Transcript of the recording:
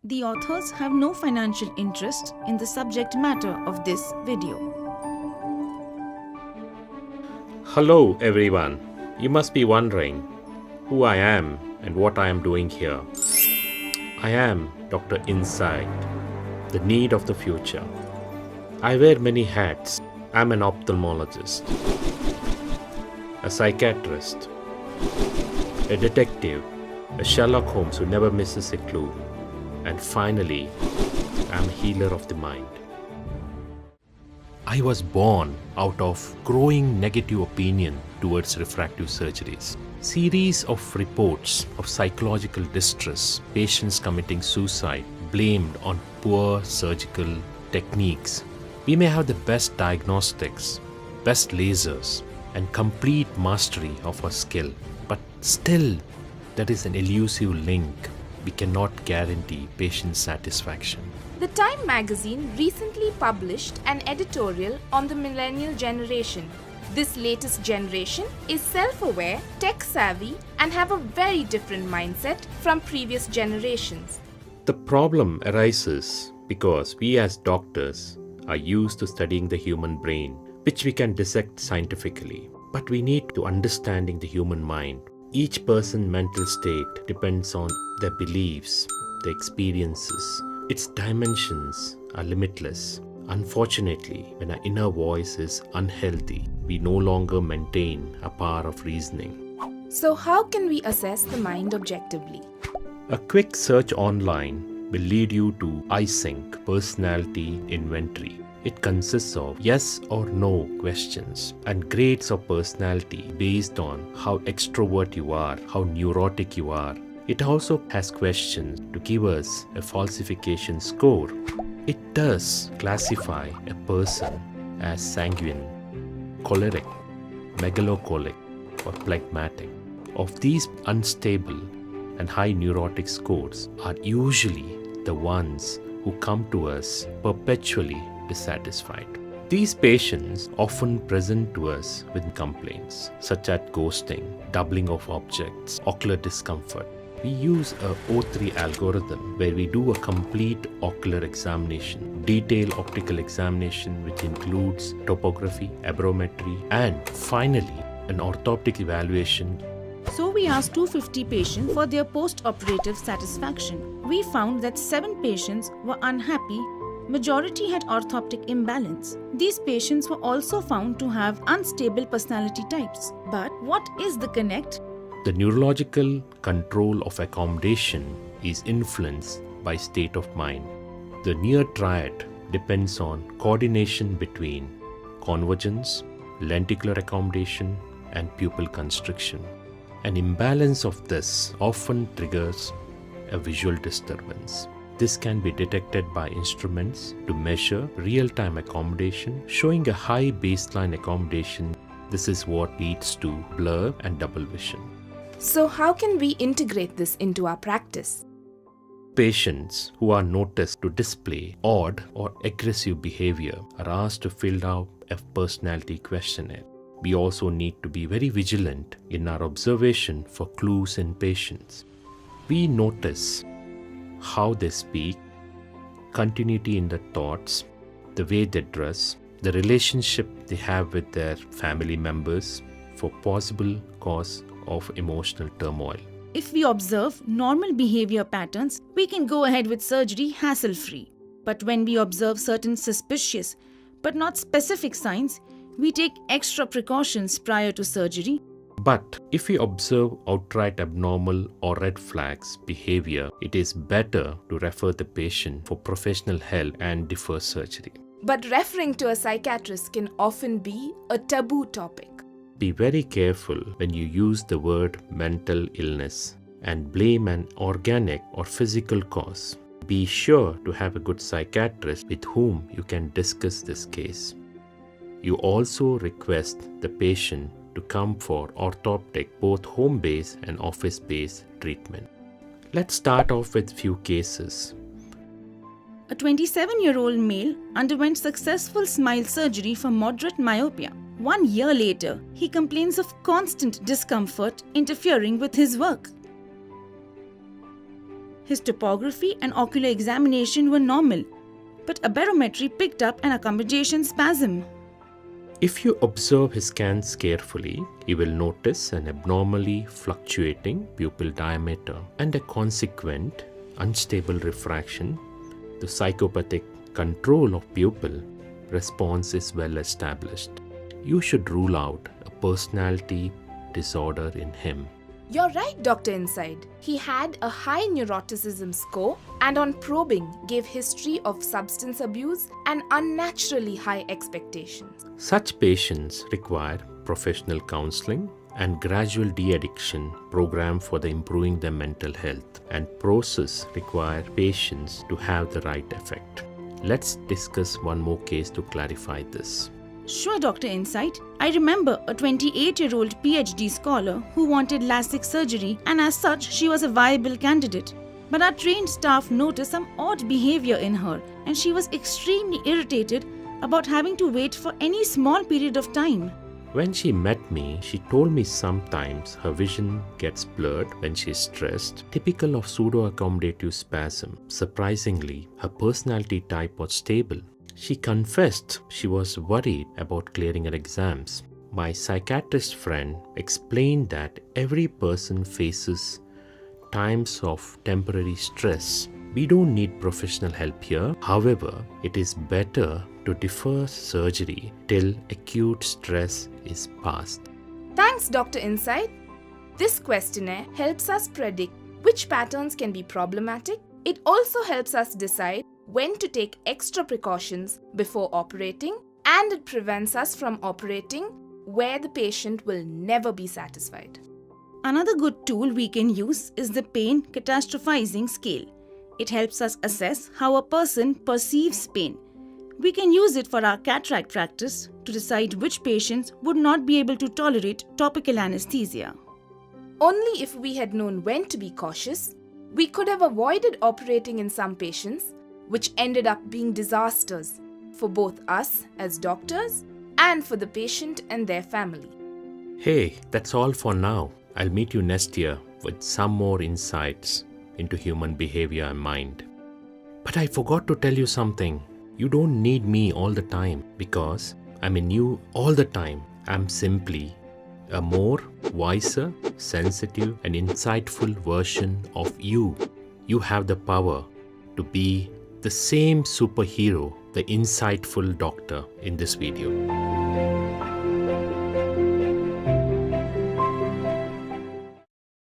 The authors have no financial interest in the subject matter of this video. Hello everyone. You must be wondering who I am and what I am doing here. I am Dr. Insight, the need of the future. I wear many hats. I'm an ophthalmologist, a psychiatrist, a detective, a Sherlock Holmes who never misses a clue, and finally, I'm a healer of the mind. I was born out of growing negative opinion towards refractive surgeries. Series of reports of psychological distress, patients committing suicide, blamed on poor surgical techniques. We may have the best diagnostics, best lasers, and complete mastery of our skill, but still, there is an elusive link. We cannot guarantee patient satisfaction. The Time magazine recently published an editorial on the millennial generation. This latest generation is self-aware, tech-savvy, and have a very different mindset from previous generations. The problem arises because we as doctors are used to studying the human brain, which we can dissect scientifically. But we need to understanding the human mind. Each person's mental state depends on their beliefs, their experiences. Its dimensions are limitless. Unfortunately, when our inner voice is unhealthy, we no longer maintain a power of reasoning. So how can we assess the mind objectively? A quick search online will lead you to iSync personality inventory. It consists of yes or no questions and grades of personality based on how extrovert you are, how neurotic you are. It also has questions to give us a falsification score. It does classify a person as sanguine, choleric, megalocolic, or phlegmatic. Of these, unstable and high neurotic scores are usually the ones who come to us perpetually dissatisfied. These patients often present to us with complaints such as ghosting, doubling of objects, ocular discomfort. We use a O3 algorithm where we do a complete ocular examination, detailed optical examination which includes topography, aberrometry, and finally an orthoptic evaluation. So we asked 250 patients for their post-operative satisfaction. We found that 7 patients were unhappy. Majority had orthoptic imbalance. These patients were also found to have unstable personality types. But what is the connect? The neurological control of accommodation is influenced by state of mind. The near triad depends on coordination between convergence, lenticular accommodation, and pupil constriction. An imbalance of this often triggers a visual disturbance. This can be detected by instruments to measure real-time accommodation, showing a high baseline accommodation. This is what leads to blur and double vision. So how can we integrate this into our practice? Patients who are noticed to display odd or aggressive behavior are asked to fill out a personality questionnaire. We also need to be very vigilant in our observation for clues in patients. We notice how they speak, continuity in their thoughts, the way they dress, the relationship they have with their family members for possible cause of emotional turmoil. If we observe normal behavior patterns, we can go ahead with surgery hassle-free. But when we observe certain suspicious but not specific signs, we take extra precautions prior to surgery. But if we observe outright abnormal or red flags behavior, it is better to refer the patient for professional help and defer surgery. But referring to a psychiatrist can often be a taboo topic. Be very careful when you use the word mental illness and blame an organic or physical cause. Be sure to have a good psychiatrist with whom you can discuss this case. You also request the patient to come for orthoptic, both home-based and office-based treatment. Let's start off with few cases. A 27-year-old male underwent successful smile surgery for moderate myopia. 1 year later, he complains of constant discomfort interfering with his work. His topography and ocular examination were normal, but a barometry picked up an accommodation spasm. If you observe his scans carefully, you will notice an abnormally fluctuating pupil diameter and a consequent unstable refraction. The psychopathic control of pupil response is well established. You should rule out a personality disorder in him. You're right, Dr. Inside. He had a high neuroticism score and on probing gave history of substance abuse and unnaturally high expectations. Such patients require professional counseling and gradual de-addiction program for the improving their mental health, and process require patients to have the right effect. Let's discuss one more case to clarify this. Sure, Dr. Insight. I remember a 28-year-old PhD scholar who wanted LASIK surgery, and as such, she was a viable candidate. But our trained staff noticed some odd behavior in her, and she was extremely irritated about having to wait for any small period of time. When she met me, she told me sometimes her vision gets blurred when she is stressed, typical of pseudo-accommodative spasm. Surprisingly, her personality type was stable. She confessed she was worried about clearing her exams. My psychiatrist friend explained that every person faces times of temporary stress. We don't need professional help here. However, it is better to defer surgery till acute stress is past. Thanks, Dr. Insight. This questionnaire helps us predict which patterns can be problematic. It also helps us decide when to take extra precautions before operating, and it prevents us from operating where the patient will never be satisfied. Another good tool we can use is the pain catastrophizing scale. It helps us assess how a person perceives pain. We can use it for our cataract practice to decide which patients would not be able to tolerate topical anesthesia. Only if we had known when to be cautious, we could have avoided operating in some patients, which ended up being disasters for both us as doctors and for the patient and their family. Hey, that's all for now. I'll meet you next year with some more insights into human behavior and mind. But I forgot to tell you something. You don't need me all the time because I'm in you all the time. I'm simply a more wiser, sensitive, and insightful version of you. You have the power to be the same superhero, the insightful doctor in this video.